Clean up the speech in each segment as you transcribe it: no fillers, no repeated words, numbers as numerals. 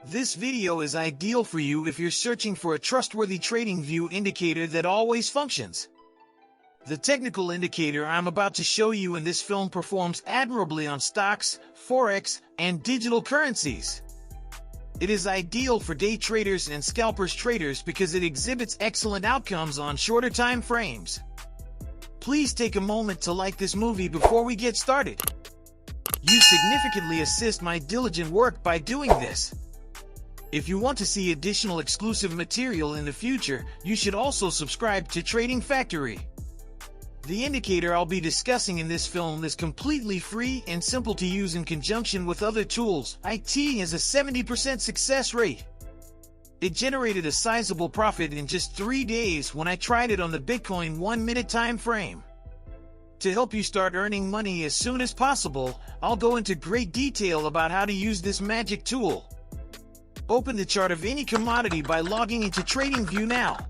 This video is ideal for you if you're searching for a trustworthy TradingView indicator that always functions. The technical indicator I'm about to show you in this film performs admirably on stocks, forex, and digital currencies. It is ideal for day traders and scalpers traders because it exhibits excellent outcomes on shorter time frames. Please take a moment to like this movie before we get started. You significantly assist my diligent work by doing this. If you want to see additional exclusive material in the future, you should also subscribe to Trading Factory. The indicator I'll be discussing in this film is completely free and simple to use in conjunction with other tools. IT has a 70% success rate. It generated a sizable profit in just 3 days when I tried it on the Bitcoin 1-minute time frame. To help you start earning money as soon as possible, I'll go into great detail about how to use this magic tool. Open the chart of any commodity by logging into TradingView now.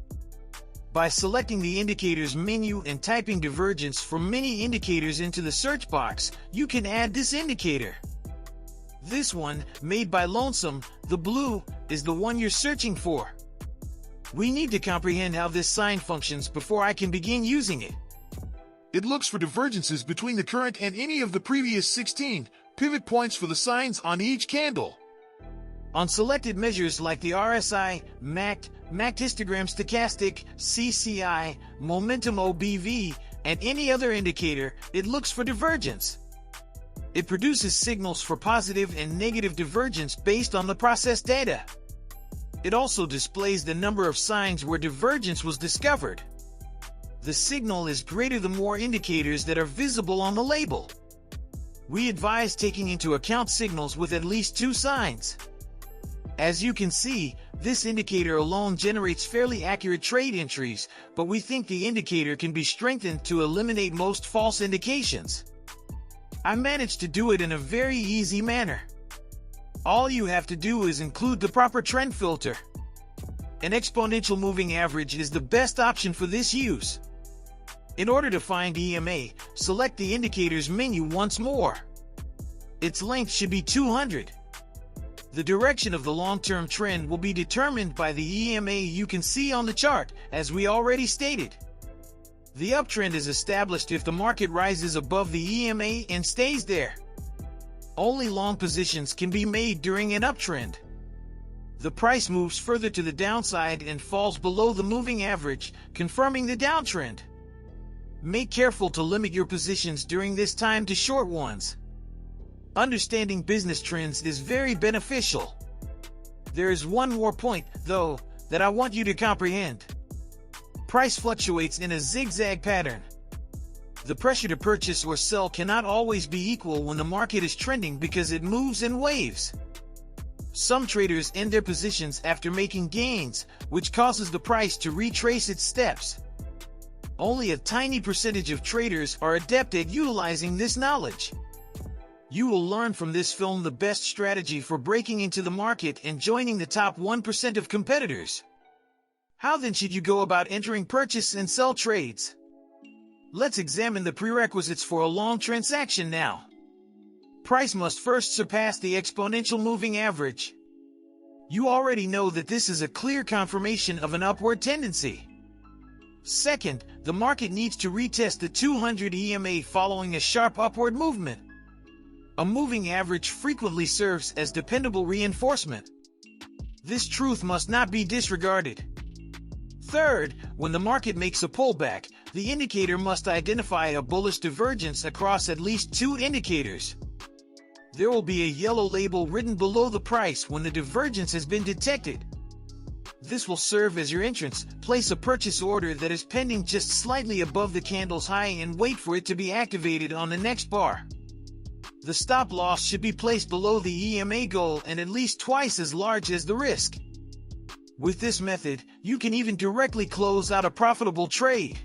By selecting the indicators menu and typing divergence from many indicators into the search box, you can add this indicator. This one, made by Lonesom the Blue, is the one you're searching for. We need to comprehend how this sign functions before I can begin using it. It looks for divergences between the current and any of the previous 16 pivot points for the signs on each candle. On selected measures like the RSI, MACD, histogram stochastic, CCI, momentum OBV, and any other indicator, it looks for divergence. It produces signals for positive and negative divergence based on the processed data. It also displays the number of signs where divergence was discovered. The signal is greater the more indicators that are visible on the label. We advise taking into account signals with at least 2 signs. As you can see, this indicator alone generates fairly accurate trade entries, but we think the indicator can be strengthened to eliminate most false indications. I managed to do it in a very easy manner. All you have to do is include the proper trend filter. An exponential moving average is the best option for this use. In order to find EMA, select the indicators menu once more. Its length should be 200. The direction of the long-term trend will be determined by the EMA you can see on the chart, as we already stated. The uptrend is established if the market rises above the EMA and stays there. Only long positions can be made during an uptrend. The price moves further to the downside and falls below the moving average, confirming the downtrend. Make careful to limit your positions during this time to short ones. Understanding business trends is very beneficial. There is one more point, though, that I want you to comprehend. Price fluctuates in a zigzag pattern. The pressure to purchase or sell cannot always be equal when the market is trending because it moves in waves. Some traders end their positions after making gains, which causes the price to retrace its steps. Only a tiny percentage of traders are adept at utilizing this knowledge. You will learn from this film the best strategy for breaking into the market and joining the top 1% of competitors. How then should you go about entering purchase and sell trades? Let's examine the prerequisites for a long transaction now. Price must first surpass the exponential moving average. You already know that this is a clear confirmation of an upward tendency. Second, the market needs to retest the 200 EMA following a sharp upward movement. A moving average frequently serves as dependable reinforcement. This truth must not be disregarded. Third, when the market makes a pullback, the indicator must identify a bullish divergence across at least 2 indicators. There will be a yellow label written below the price when the divergence has been detected. This will serve as your entrance. Place a purchase order that is pending just slightly above the candle's high and wait for it to be activated on the next bar. The stop loss should be placed below the EMA goal and at least twice as large as the risk. With this method, you can even directly close out a profitable trade.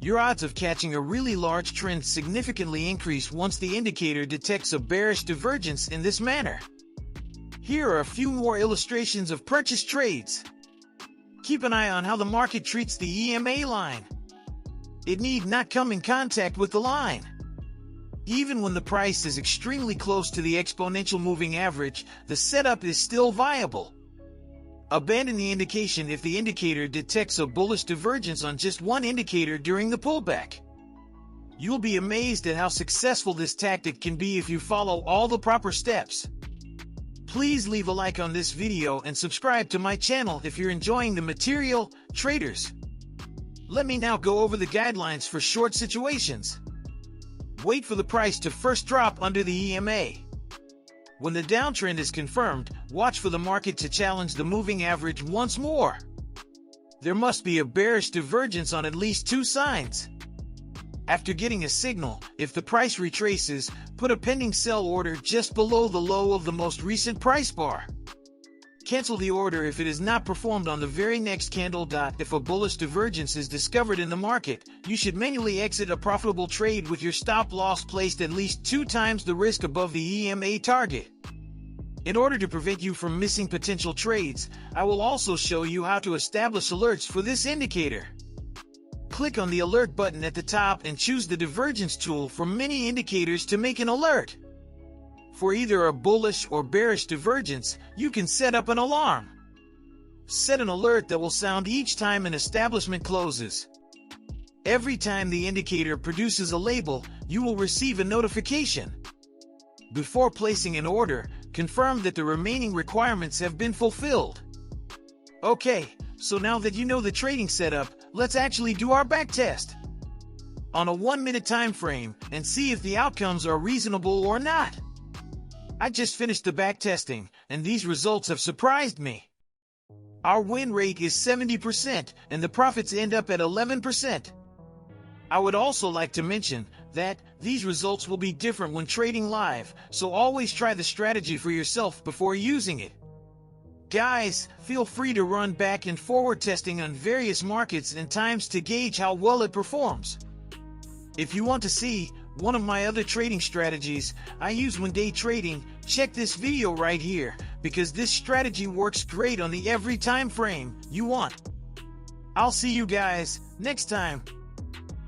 Your odds of catching a really large trend significantly increase once the indicator detects a bearish divergence in this manner. Here are a few more illustrations of purchase trades. Keep an eye on how the market treats the EMA line. It need not come in contact with the line. Even when the price is extremely close to the exponential moving average, the setup is still viable. Abandon the indication if the indicator detects a bullish divergence on just one indicator during the pullback. You'll be amazed at how successful this tactic can be if you follow all the proper steps. Please leave a like on this video and subscribe to my channel if you're enjoying the material, traders. Let me now go over the guidelines for short situations. Wait for the price to first drop under the EMA. When the downtrend is confirmed, watch for the market to challenge the moving average once more. There must be a bearish divergence on at least two signs. After getting a signal, if the price retraces, put a pending sell order just below the low of the most recent price bar. Cancel the order if it is not performed on the very next candle. If a bullish divergence is discovered in the market, you should manually exit a profitable trade with your stop loss placed at least 2 times the risk above the EMA target. In order to prevent you from missing potential trades, I will also show you how to establish alerts for this indicator. Click on the alert button at the top and choose the divergence tool from many indicators to make an alert. For either a bullish or bearish divergence, you can set up an alarm. Set an alert that will sound each time an establishment closes. Every time the indicator produces a label, you will receive a notification. Before placing an order, confirm that the remaining requirements have been fulfilled. Okay, so now that you know the trading setup, let's actually do our backtest on a 1-minute time frame and see if the outcomes are reasonable or not. I just finished the backtesting, and these results have surprised me. Our win rate is 70%, and the profits end up at 11%. I would also like to mention that these results will be different when trading live, so always try the strategy for yourself before using it. Guys, feel free to run back and forward testing on various markets and times to gauge how well it performs. If you want to see one of my other trading strategies I use when day trading, check this video right here, because this strategy works great on the every time frame you want. I'll see you guys next time.